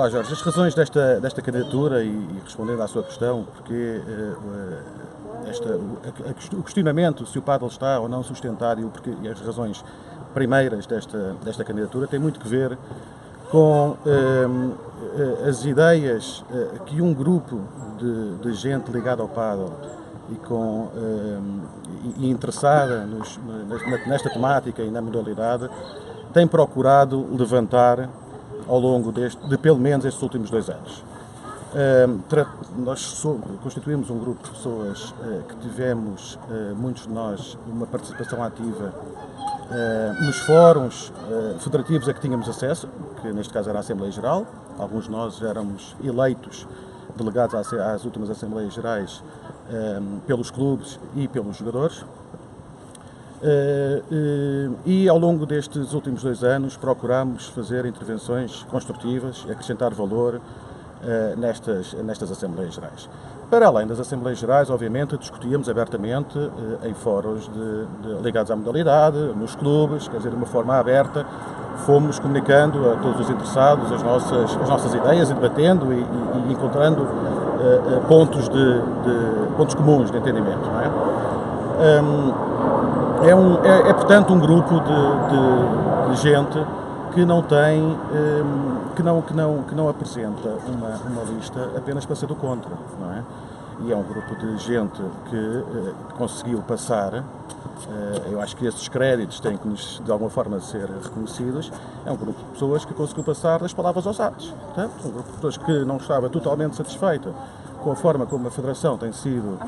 Olá Jorge, as razões desta candidatura e respondendo à sua questão, porque o questionamento se o paddle está ou não sustentado e as razões primeiras desta candidatura tem muito que ver com as ideias que um grupo de gente ligada ao paddle e interessada nesta temática e na modalidade tem procurado levantar ao longo de pelo menos estes últimos 2 anos. Nós constituímos um grupo de pessoas que tivemos, muitos de nós, uma participação ativa nos fóruns federativos a que tínhamos acesso, que neste caso era a Assembleia Geral. Alguns de nós éramos eleitos delegados às últimas Assembleias Gerais pelos clubes e pelos jogadores. E ao longo destes últimos 2 anos procuramos fazer intervenções construtivas e acrescentar valor nestas Assembleias Gerais. Para além das Assembleias Gerais, obviamente, discutíamos abertamente em fóruns ligados à modalidade, nos clubes, quer dizer, de uma forma aberta, fomos comunicando a todos os interessados as nossas ideias e debatendo e encontrando pontos comuns de entendimento, não é? Portanto, um grupo de gente que não tem, que não apresenta uma lista apenas para ser do contra, não é? E é um grupo de gente que conseguiu passar, eu acho que esses créditos têm que de alguma forma ser reconhecidos, é um grupo de pessoas que conseguiu passar das palavras aos atos. Portanto, um grupo de pessoas que não estava totalmente satisfeita com a forma como a Federação tem sido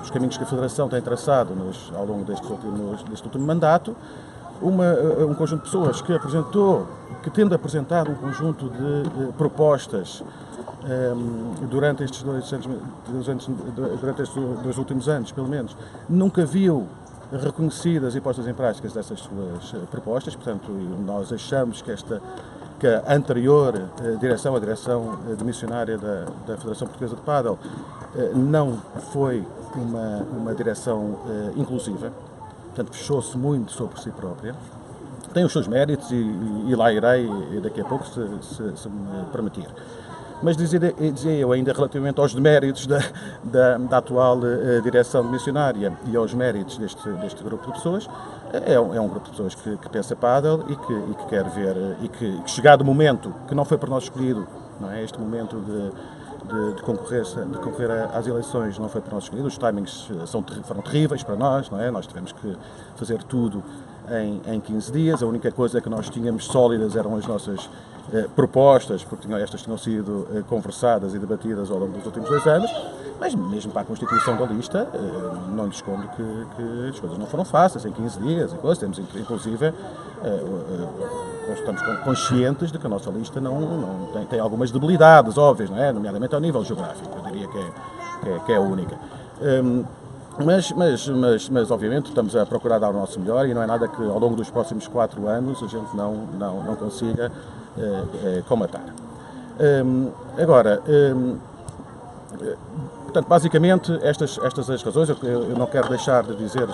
os caminhos que a Federação tem traçado ao longo deste último mandato, um conjunto de pessoas que tendo apresentado um conjunto de propostas durante estes 2 últimos anos, pelo menos, nunca viu reconhecidas e postas em práticas dessas suas propostas. Portanto, nós achamos que a anterior direção, a direção demissionária da Federação Portuguesa de Paddle, não foi uma direção inclusiva, portanto fechou-se muito sobre si própria. Tem os seus méritos e lá irei daqui a pouco, se me permitir. Mas dizia eu ainda relativamente aos deméritos da atual direção missionária e aos méritos deste grupo de pessoas, é um grupo de pessoas que pensa paddle e que quer ver, e que chegado o momento, que não foi por nós escolhido, não é? Este momento de concorrer às eleições não foi por nós escolhido, os timings foram terríveis para nós, não é? Nós tivemos que fazer tudo em 15 dias, a única coisa que nós tínhamos sólidas eram as nossas propostas, porque estas tinham sido conversadas e debatidas ao longo dos últimos 2 anos, mas mesmo para a constituição da lista, não lhe escondo que as coisas não foram fáceis, em 15 dias e coisas, temos inclusive, estamos conscientes de que a nossa lista não tem algumas debilidades óbvias, não é? Nomeadamente ao nível geográfico, eu diria que é a única. Mas obviamente estamos a procurar dar o nosso melhor e não é nada que ao longo dos próximos 4 anos a gente não consiga comatar. Portanto, basicamente estas as razões. Eu não quero deixar de dizer,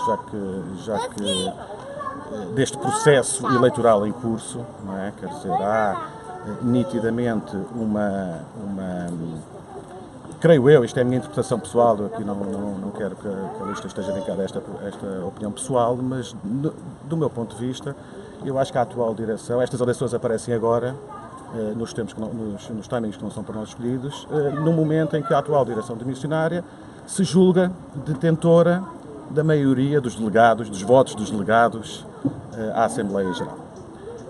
já que deste processo eleitoral em curso, não é? Quer dizer, há nitidamente creio eu, isto é a minha interpretação pessoal, aqui não quero que a lista esteja linkada a esta opinião pessoal, mas do meu ponto de vista, eu acho que a atual direção, estas eleições aparecem agora, nos timings que não são por nós escolhidos, no momento em que a atual direção demissionária se julga detentora da maioria dos votos dos delegados à Assembleia Geral.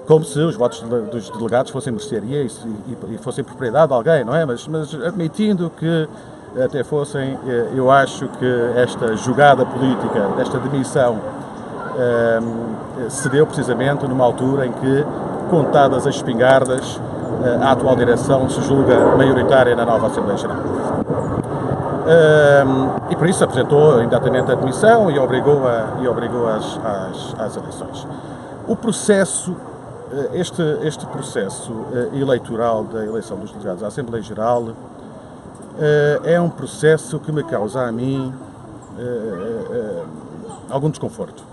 Como se os votos dos delegados fossem mercearia e fossem propriedade de alguém, não é? Mas admitindo que até fossem, eu acho que esta jogada política, desta demissão, se deu precisamente numa altura em que, contadas as espingardas, a atual direção se julga maioritária na nova Assembleia Geral. E por isso apresentou imediatamente a demissão e obrigou às eleições. O processo, este processo eleitoral da eleição dos delegados à Assembleia Geral é um processo que me causa a mim algum desconforto.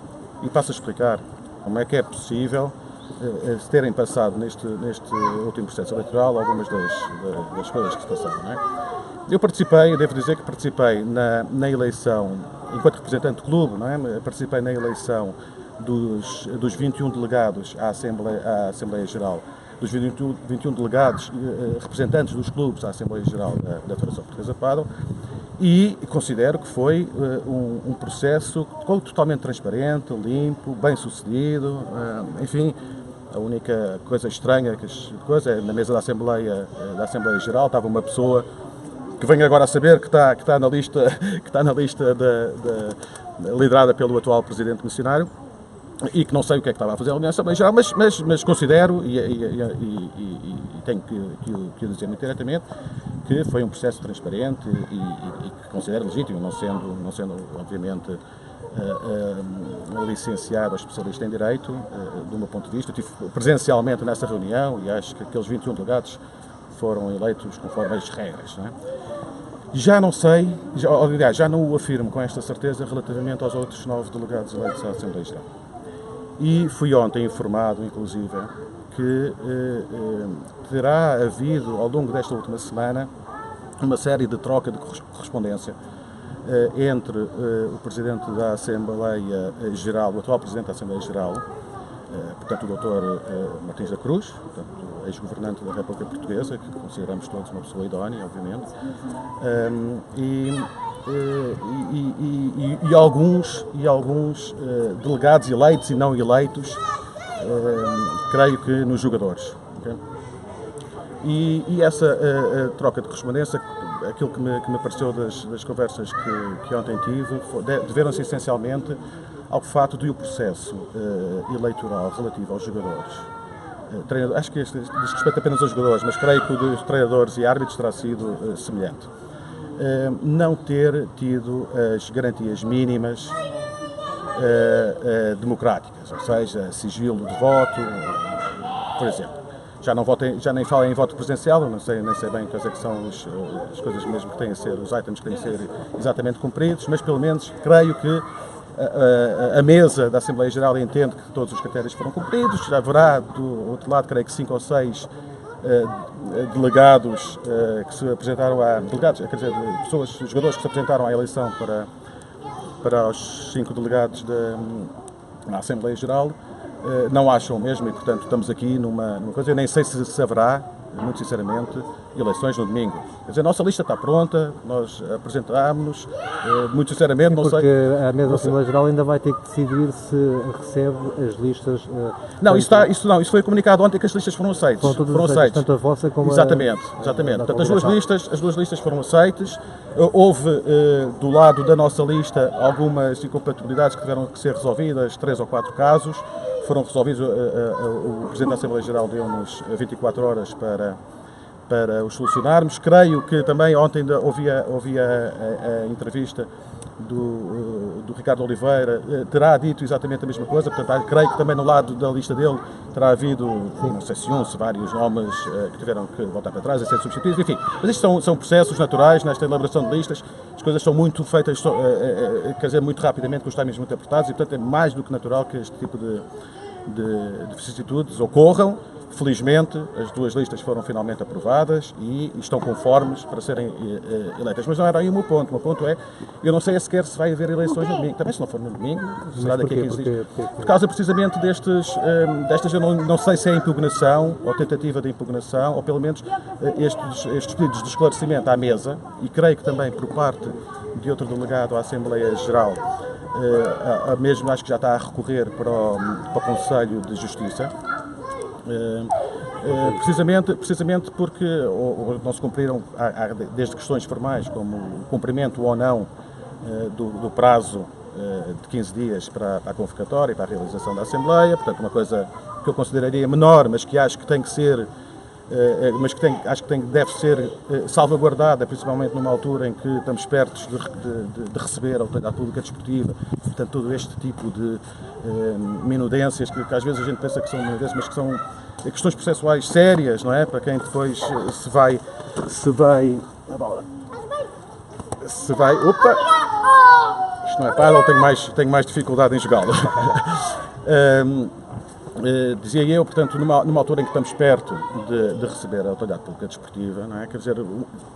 E passo a explicar como é que é possível se terem passado neste último processo eleitoral algumas das coisas que se passaram. Não é? Eu devo dizer que participei na eleição, enquanto representante do clube, não é? Participei na eleição dos 21 delegados à Assembleia Geral, dos 21 delegados representantes dos clubes à Assembleia Geral da Federação Portuguesa de Pádel, e considero que foi um processo totalmente transparente, limpo, bem sucedido. Enfim, a única coisa estranha é na mesa da Assembleia Geral estava uma pessoa que venho agora a saber que está na lista liderada pelo atual presidente missionário, e que não sei o que é que estava a fazer na Assembleia Geral, mas considero e tenho que o dizer muito diretamente que foi um processo transparente e que considero legítimo, não sendo obviamente licenciado ou especialista em Direito, do meu ponto de vista. Eu estive presencialmente nessa reunião e acho que aqueles 21 delegados foram eleitos conforme as regras. Não é? Já não sei, já não o afirmo com esta certeza relativamente aos outros 9 delegados eleitos à Assembleia Geral. E fui ontem informado, inclusive, que terá havido, ao longo desta última semana, uma série de troca de correspondência entre o Presidente da Assembleia Geral, o atual Presidente da Assembleia Geral, portanto o Dr. Martins da Cruz, portanto, ex-governante da República Portuguesa, que consideramos todos uma pessoa idónea, obviamente, e alguns delegados eleitos e não eleitos, creio que nos jogadores. Okay? E essa troca de correspondência, aquilo que me pareceu das conversas que ontem tive, deveram-se essencialmente ao fato de o processo eleitoral relativo aos jogadores, acho que este diz respeito apenas aos jogadores, mas creio que o dos treinadores e árbitros terá sido semelhante, não ter tido as garantias mínimas democráticas, ou seja, sigilo de voto, por exemplo. Já nem falo em voto presencial, nem sei bem quais é que são as coisas mesmo que têm a ser, os itens que têm a ser exatamente cumpridos, mas pelo menos creio que a mesa da Assembleia Geral entende que todos os critérios foram cumpridos. Já haverá, do outro lado, creio que 5 ou 6 delegados que se apresentaram jogadores que se apresentaram à eleição para os 5 delegados da Assembleia Geral. Não acham mesmo, e portanto estamos aqui numa coisa. Eu nem sei se haverá, muito sinceramente, eleições no domingo. Quer dizer, a nossa lista está pronta, nós apresentámos-nos, muito sinceramente, não sei. Porque a mesa da Assembleia Geral ainda vai ter que decidir se recebe as listas. Isso foi comunicado ontem, que as listas foram aceitas. Foram aceitas, tanto a vossa como exatamente. Portanto, as duas listas foram aceitas. Houve, do lado da nossa lista, algumas incompatibilidades que tiveram que ser resolvidas, 3 ou 4 casos. Foram resolvidos, o Presidente da Assembleia Geral deu-nos 24 horas para os solucionarmos. Creio que também ontem ouvi a entrevista do Ricardo Oliveira, terá dito exatamente a mesma coisa. Portanto, creio que também no lado da lista dele terá havido, não sei se vários nomes que tiveram que voltar para trás e ser substituídos. Enfim, mas isto são processos naturais nesta elaboração de listas. As coisas são muito feitas, quer dizer, muito rapidamente, com os timings muito apertados, e portanto é mais do que natural que este tipo de vicissitudes ocorram. Felizmente, as 2 listas foram finalmente aprovadas e estão conformes para serem eleitas. Mas não era aí o meu ponto. O meu ponto é, eu não sei sequer se vai haver eleições no domingo. Também se não for no domingo, será daqui a 15 dias. Por causa precisamente destas, eu não sei se é impugnação ou tentativa de impugnação, ou pelo menos estes pedidos de esclarecimento à mesa, e creio que também por parte de outro delegado à Assembleia Geral, mesmo acho que já está a recorrer para o Conselho de Justiça, precisamente porque não se cumpriram, desde questões formais, como o cumprimento ou não do prazo de 15 dias para a convocatória e para a realização da Assembleia. Portanto, uma coisa que eu consideraria menor, mas que acho que tem que ser, deve ser salvaguardada, principalmente numa altura em que estamos perto de receber a autoridade pública desportiva. Portanto, todo este tipo de minudências que às vezes a gente pensa que são minudências, mas que são questões processuais sérias, não é? Para quem depois se vai, opa! Isto não é pádel, tenho mais dificuldade em jogá-lo. Dizia eu, portanto, numa altura em que estamos perto de receber a autoridade pública desportiva, não é? Quer dizer,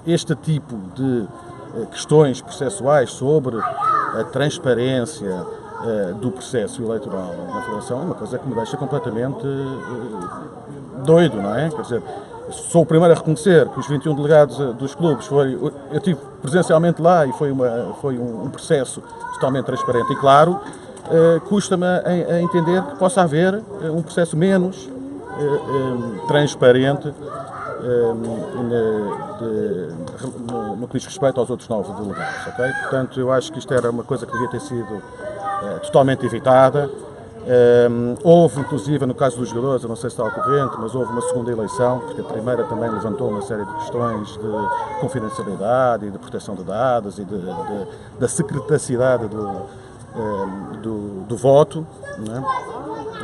este tipo de questões processuais sobre a transparência do processo eleitoral na Federação é uma coisa que me deixa completamente doido, não é? Quer dizer, sou o primeiro a reconhecer que os 21 delegados dos clubes eu estive presencialmente lá e foi um processo totalmente transparente e claro. Custa-me a entender que possa haver um processo menos transparente no que diz respeito aos outros 9 delegados, ok? Portanto, eu acho que isto era uma coisa que devia ter sido totalmente evitada. Houve, inclusive, no caso dos jogadores, eu não sei se está ao corrente, mas houve uma segunda eleição, porque a primeira também levantou uma série de questões de confidencialidade e de proteção de dados e da secretacidade do voto, não é?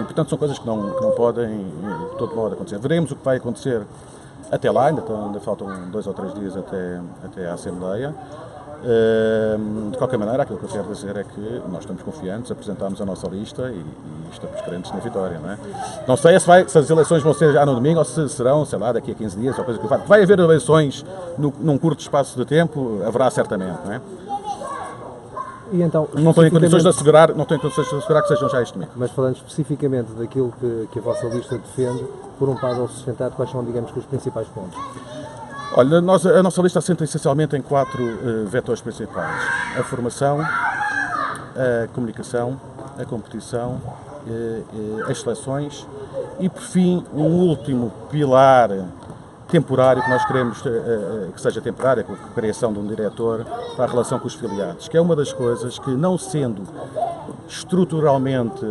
E, portanto, são coisas que não podem, de todo modo, acontecer. Veremos o que vai acontecer até lá, ainda faltam 2 ou 3 dias até à Assembleia. De qualquer maneira, aquilo que eu quero dizer é que nós estamos confiantes, apresentamos a nossa lista e estamos crentes na vitória, não é? Não sei se as eleições vão ser já no domingo ou se serão, sei lá, daqui a 15 dias ou coisa que vai haver eleições num curto espaço de tempo, haverá certamente, não é? E então, não tenho condições de assegurar que sejam já este domingo. Mas falando especificamente daquilo que a vossa lista defende, por um puzzle sustentado, quais são, digamos, os principais pontos? Olha, a nossa lista assenta essencialmente em 4 vetores principais. A formação, a comunicação, a competição, as seleções e, por fim, um último pilar temporário que nós queremos que seja temporário, com a criação de um diretor para a relação com os filiados, que é uma das coisas que, não sendo estruturalmente,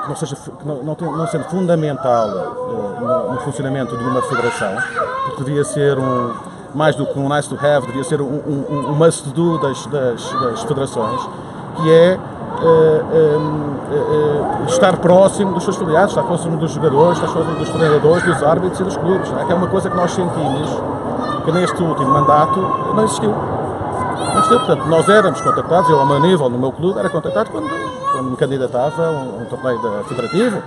não sendo fundamental no funcionamento de uma federação, porque devia ser mais do que um nice to have, devia ser um must do das federações, que é estar próximo dos seus filiados, estar próximo dos jogadores, estar próximo dos treinadores, dos árbitros e dos clubes, não é? Que é uma coisa que nós sentimos que neste último mandato não existiu. Portanto, nós éramos contactados, eu ao meu nível, no meu clube, era contactado quando me candidatava a um torneio federativo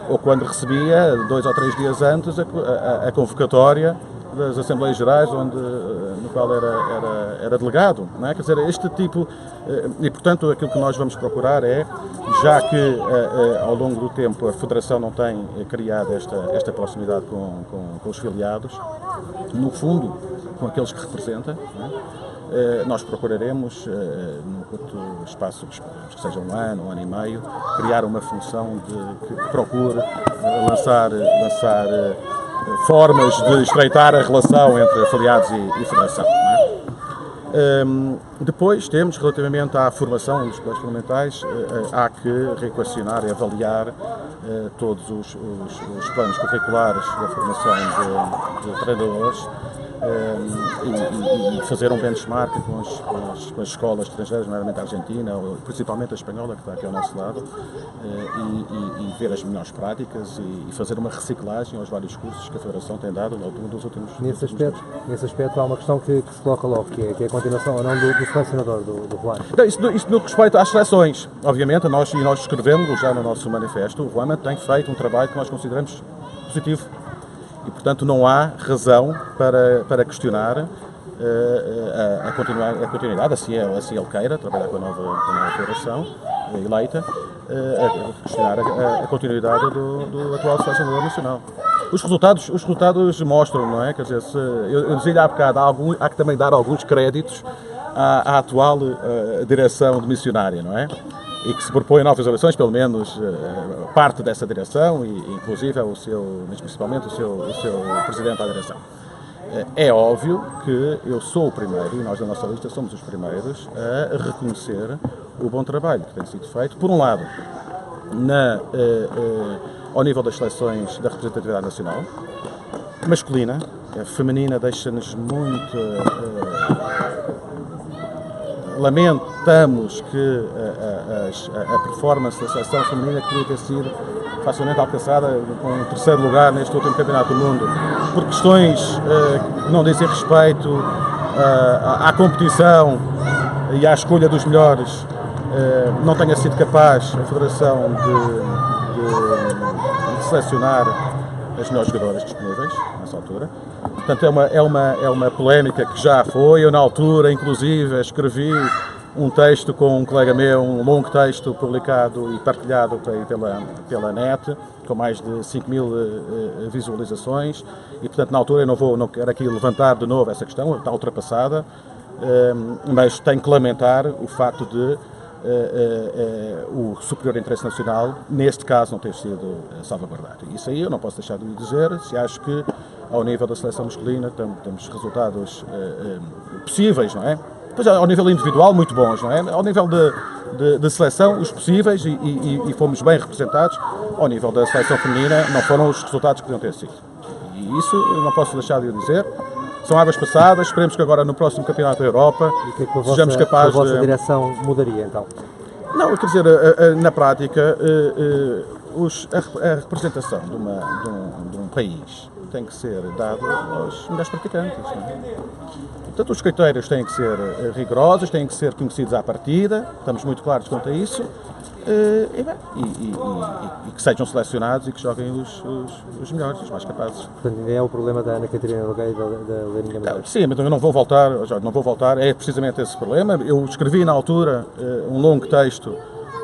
ou quando recebia 2 ou 3 dias antes a convocatória das Assembleias Gerais, no qual era delegado, não é? Quer dizer, este tipo, e portanto aquilo que nós vamos procurar é, já que ao longo do tempo a Federação não tem criado esta proximidade com os filiados, no fundo, com aqueles que representa, não é? Nós procuraremos, num curto espaço, que seja um ano e meio, criar uma função que procure lançar formas de estreitar a relação entre afiliados e federação. Não é? Depois temos, relativamente à formação dos pilares fundamentais, há que reequacionar e avaliar todos os planos curriculares da formação de treinadores e fazer um benchmark com as escolas estrangeiras, nomeadamente a Argentina, ou principalmente a espanhola, que está aqui ao nosso lado, e ver as melhores práticas e fazer uma reciclagem aos vários cursos que a Federação tem dado ao longo dos últimos anos. Nesse aspecto há uma questão que se coloca logo, que é a continuação ou não do selecionador, do Juan. Isso no respeito às seleções, obviamente, nós escrevemos já no nosso manifesto, o Juan tem feito um trabalho que nós consideramos positivo. E, portanto, não há razão para questionar a continuidade, assim ele queira, trabalhar com a nova federação eleita, a questionar a continuidade do atual selecionador nacional. Os resultados mostram, não é? Quer dizer, eu dizia-lhe há bocado, há que também dar alguns créditos à atual direção de missionária, não é? E que se propõe novas eleições, pelo menos parte dessa direção, e inclusive mas principalmente o seu presidente da direção. É óbvio que eu sou o primeiro, e nós da nossa lista somos os primeiros, a reconhecer o bom trabalho que tem sido feito, por um lado, ao nível das seleções da representatividade nacional, masculina, feminina deixa-nos muito... Lamentamos que a performance da seleção feminina que podia ter sido facilmente alcançada com um 3º lugar neste último Campeonato do Mundo, por questões que não dizem respeito à competição e à escolha dos melhores, não tenha sido capaz a Federação de selecionar as melhores jogadoras disponíveis nessa altura. Portanto, é uma polémica que já foi. Eu, na altura, inclusive, escrevi um texto com um colega meu, um longo texto publicado e partilhado pela net, com mais de 5.000 visualizações. E, portanto, na altura, eu não quero aqui levantar de novo essa questão, está ultrapassada, mas tenho que lamentar o facto de o superior interesse nacional, neste caso, não ter sido salvaguardado. Isso aí eu não posso deixar de lhe dizer. Se acho que, ao nível da seleção masculina, temos resultados possíveis, não é? Pois, ao nível individual, muito bons, não é? Ao nível de seleção, os possíveis, e fomos bem representados. Ao nível da seleção feminina, não foram os resultados que deviam ter sido. E isso eu não posso deixar de o dizer. São águas passadas. Esperemos que agora, no próximo Campeonato da Europa, sejamos capazes de... a vossa direção mudaria, então? Não, quer dizer, na prática, a representação de um país tem que ser dado aos melhores praticantes. Não é? Portanto, os critérios têm que ser rigorosos, têm que ser conhecidos à partida, estamos muito claros quanto a isso, e que sejam selecionados e que joguem os melhores, os mais capazes. Portanto, ainda é o problema da Ana Catarina Nogueira e da Leirinha Medeiros. Sim, mas eu não vou voltar, é precisamente esse problema. Eu escrevi na altura um longo texto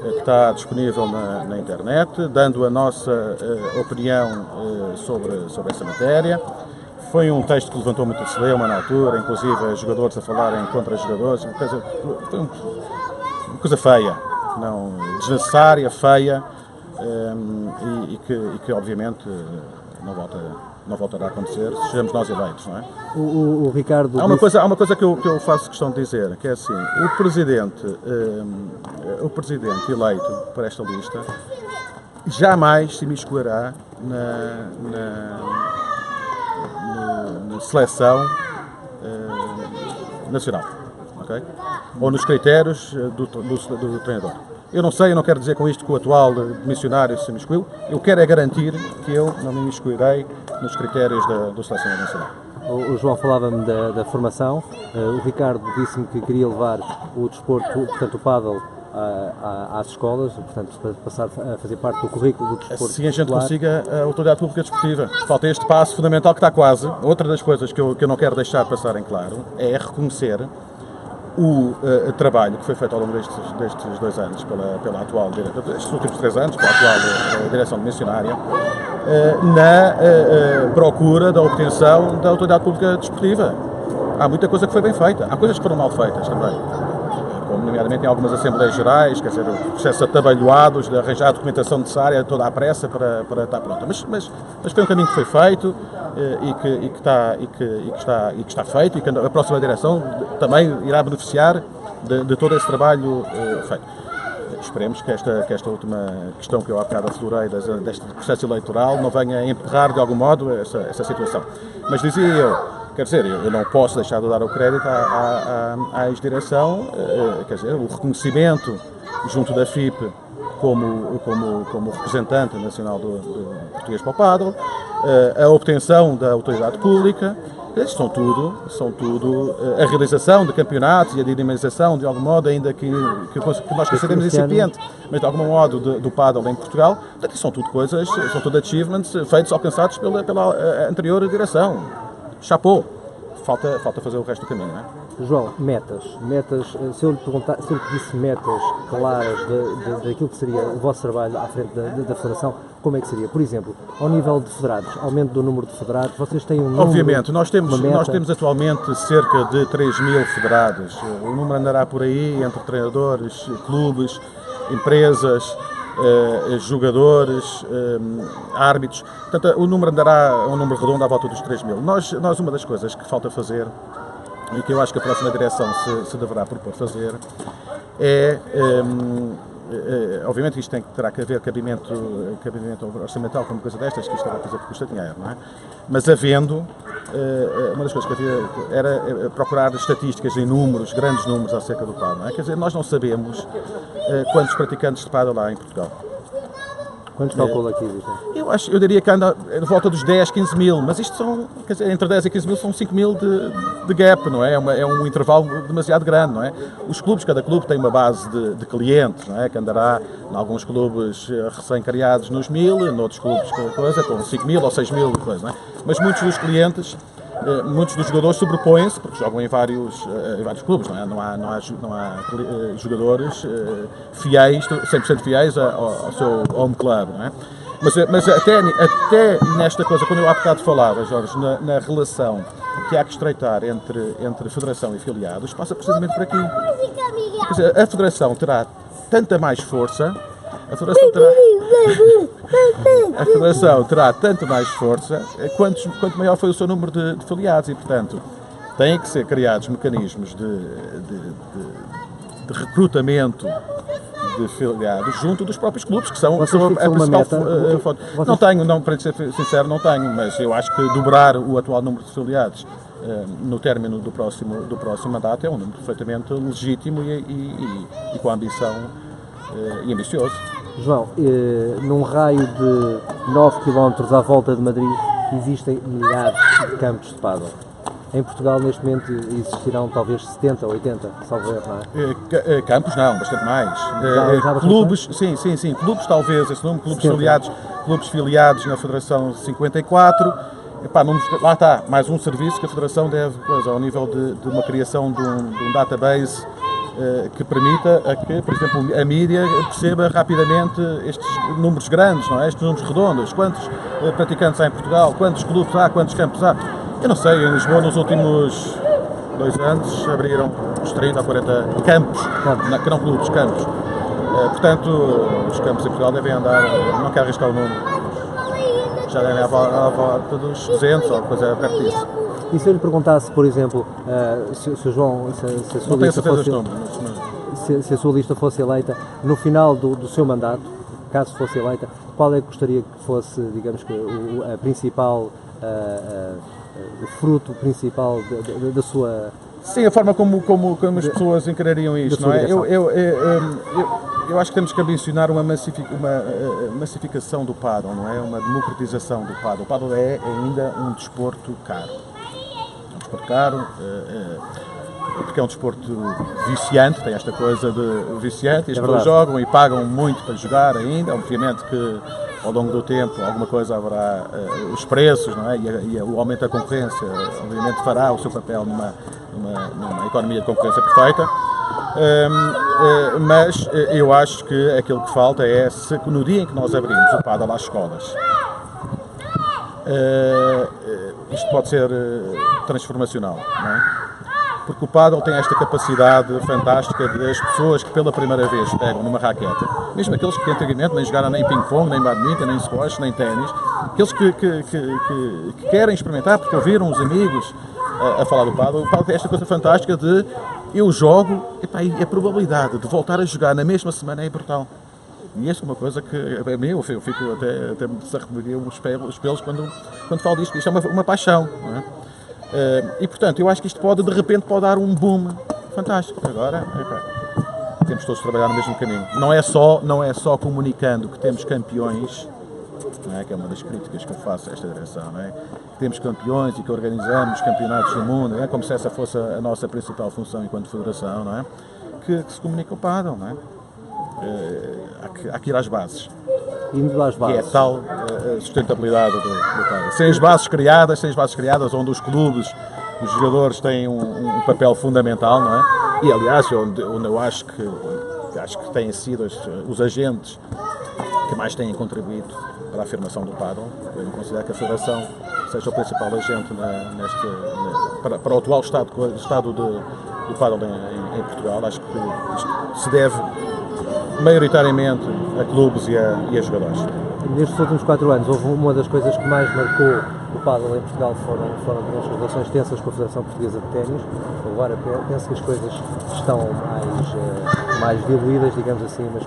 que está disponível na internet, dando a nossa opinião sobre essa matéria. Foi um texto que levantou muita celeuma na altura, inclusive jogadores a falarem contra jogadores, foi uma coisa feia, não, desnecessária, feia, e que obviamente não voltará a acontecer se sejamos nós eleitos, não é? O Ricardo há uma coisa que eu faço questão de dizer, que é assim: o presidente eleito para esta lista jamais se imiscuirá na seleção nacional, okay? Ou nos critérios do treinador. Eu não sei, eu não quero dizer com isto que o atual missionário se imiscuiu. Eu quero é garantir que eu não me imiscuirei nos critérios do selecionador nacional. O João falava-me da formação. O Ricardo disse-me que queria levar o desporto, portanto o pádel, às escolas, portanto para passar a fazer parte do currículo do desporto. Assim a gente consiga a autoridade pública desportiva. Falta este passo fundamental que está quase. Outra das coisas que eu não quero deixar passar em claro é reconhecer o trabalho que foi feito ao longo destes 2 anos pela atual direção, estes últimos 3 anos, pela atual direção missionária, na procura da obtenção da autoridade pública desportiva. Há muita coisa que foi bem feita, há coisas que foram mal feitas também, como nomeadamente em algumas Assembleias Gerais, quer dizer, o processo atabalhoado de arranjar a documentação necessária toda à pressa para estar pronta. Mas foi um caminho que foi feito e que está feito, e que a próxima direção também irá beneficiar de todo esse trabalho feito. Esperemos que esta última questão que eu há bocado aflorei deste processo eleitoral não venha a emperrar de algum modo essa situação. Mas dizia eu, quer dizer, eu não posso deixar de dar o crédito à ex-direção, quer dizer, o reconhecimento junto da FIP como representante nacional do português para o pádel, a obtenção da autoridade pública. São tudo a realização de campeonatos e a dinamização, de algum modo, ainda que nós consideremos incipiente, mas de algum modo do pádel em Portugal. Portanto, são tudo achievements feitos, alcançados pela anterior direção. Chapou. Falta fazer o resto do caminho, não é? João, metas, se eu lhe pedisse metas claras daquilo que seria o vosso trabalho à frente da Federação, como é que seria? Por exemplo, ao nível de federados, aumento do número de federados, vocês têm um número? Obviamente, nós temos atualmente cerca de 3.000 federados. O número andará por aí entre treinadores, clubes, empresas, jogadores, árbitros. Portanto, o número andará um número redondo à volta dos 3.000. Nós uma das coisas que falta fazer, e que eu acho que a próxima direção se deverá propor fazer, obviamente isto terá que haver cabimento orçamental como coisa destas, que isto é uma coisa que custa dinheiro, não é? Mas havendo, uma das coisas que havia era procurar estatísticas em números, grandes números acerca do pádel, não é? Quer dizer, nós não sabemos quantos praticantes de pádel há em Portugal. Quantos calcula aqui existem? Eu diria que anda de volta dos 10, 15 mil, mas isto quer dizer, entre 10 e 15 mil são 5 mil de gap, não é? É um intervalo demasiado grande, não é? Os clubes, cada clube tem uma base de clientes, não é? Que andará em alguns clubes recém-criados nos 1000, noutros clubes com 5 mil ou 6 mil, coisa, não é? Mas muitos dos clientes, muitos dos jogadores sobrepõem-se, porque jogam em vários clubes, não é? Não há jogadores fiéis, 100% fiéis ao seu home club, não é? Mas até nesta coisa, quando eu há bocado falava, Jorge, na relação que há que estreitar entre federação e filiados, passa precisamente por aqui. Quer dizer, a federação terá tanta mais força, a federação terá tanto mais força quanto maior foi o seu número de filiados e, portanto, têm que ser criados mecanismos de recrutamento de filiados junto dos próprios clubes, que são a principal fonte. Não tenho, para ser sincero, não tenho, mas eu acho que dobrar o atual número de filiados no término do próximo mandato é um número perfeitamente legítimo e com ambição e ambicioso. João, num raio de 9 km à volta de Madrid existem milhares de campos de pádel. Em Portugal, neste momento, existirão talvez 70, 80, salvo erro, não é? Campos não, bastante mais. Já Clubes, sim. Clubes talvez, esse nome, clubes filiados na Federação 54. Lá está, mais um serviço que a Federação deve, ao nível de uma criação de um database que permita a que, por exemplo, a mídia perceba rapidamente estes números grandes, não é? Estes números redondos. Quantos praticantes há em Portugal? Quantos clubes há? Quantos campos há? Eu não sei, em Lisboa nos últimos 2 anos abriram uns 30 ou 40 campos, que não clubes, campos. Portanto, os campos em Portugal devem andar, não quero arriscar o número, já devem à volta dos 200 ou coisa perto disso. E se eu lhe perguntasse, por exemplo, se o João, se a sua lista fosse, se a sua lista fosse eleita, no final do seu mandato, caso fosse eleita, qual é que gostaria que fosse, digamos que, a principal... o fruto principal da sua... Sim, a forma como as pessoas encarariam isto, não é? Eu acho que temos que ambicionar uma massificação do pádel, não é? Uma democratização do pádel. O pádel é ainda um desporto caro. É um desporto caro, porque é um desporto viciante, tem esta coisa de viciante, e as pessoas jogam e pagam muito para jogar ainda. Obviamente que ao longo do tempo alguma coisa haverá os preços, não é? E o aumento da concorrência obviamente fará o seu papel numa economia de concorrência perfeita, mas eu acho que aquilo que falta é, no dia em que nós abrimos o pádel às escolas, isto pode ser transformacional, não é? Porque o pádel tem esta capacidade fantástica de as pessoas que pela primeira vez pegam numa raquete, mesmo aqueles que antigamente nem jogaram nem ping-pong, nem badminton, nem squash, nem ténis, aqueles que querem experimentar porque ouviram os amigos a falar do pádel, o pádel tem esta coisa fantástica de eu jogo e a probabilidade de voltar a jogar na mesma semana é brutal. E isso é uma coisa que, a mim, eu fico até me desarrepiam os pelos quando falo disto. Isto é uma paixão, não é? E portanto, eu acho que isto de repente pode dar um boom fantástico. Agora, temos todos de trabalhar no mesmo caminho. Não é só comunicando que temos campeões, não é? Que é uma das críticas que eu faço a esta direção, não é? Que temos campeões e que organizamos campeonatos do mundo, não é? Como se essa fosse a nossa principal função enquanto federação, não é? Que se comunica o pádel, não é? Há que ir às bases. Indo às bases. E é tal sustentabilidade do pádel. Sem as bases criadas, onde os clubes, os jogadores têm um papel fundamental, não é? E aliás, onde eu acho que têm sido os agentes que mais têm contribuído para a afirmação do pádel. Eu não considero que a Federação seja o principal agente para o atual estado do pádel em Portugal. Acho que isto se deve maioritariamente a clubes e a jogadores. Nestes últimos 4 anos, houve uma das coisas que mais marcou o pádel em Portugal foram as relações tensas com a Federação Portuguesa de Ténis. Agora penso que as coisas estão mais diluídas, digamos assim, mas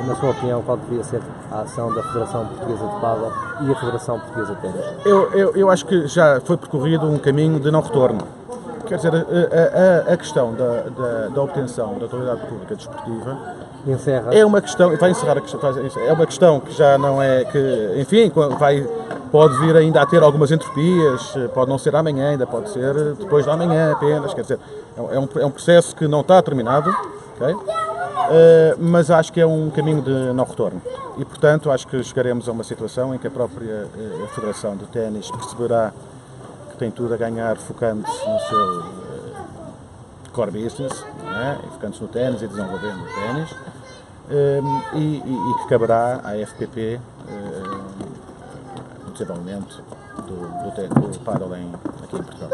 na sua opinião, qual deveria ser a ação da Federação Portuguesa de Pádel e a Federação Portuguesa de Ténis? Eu acho que já foi percorrido um caminho de não retorno. Quer dizer, a questão da obtenção da autoridade pública desportiva encerra. É uma questão, vai encerrar a questão, é uma questão que já não é, que, enfim, vai pode vir ainda a ter algumas entropias, pode não ser amanhã, ainda pode ser depois de amanhã apenas, quer dizer, é um processo que não está terminado, okay? Mas acho que é um caminho de não retorno e, portanto, acho que chegaremos a uma situação em que a própria Federação de Ténis perceberá que tem tudo a ganhar focando-se no seu core business, e focando-se no ténis e desenvolvendo o ténis, e que caberá à FPP o desenvolvimento do paddle aqui em Portugal.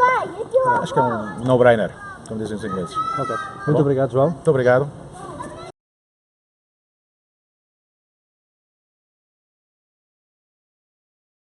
Acho que é um no-brainer, como dizem os ingleses. Ok. Muito obrigado, João. Muito obrigado.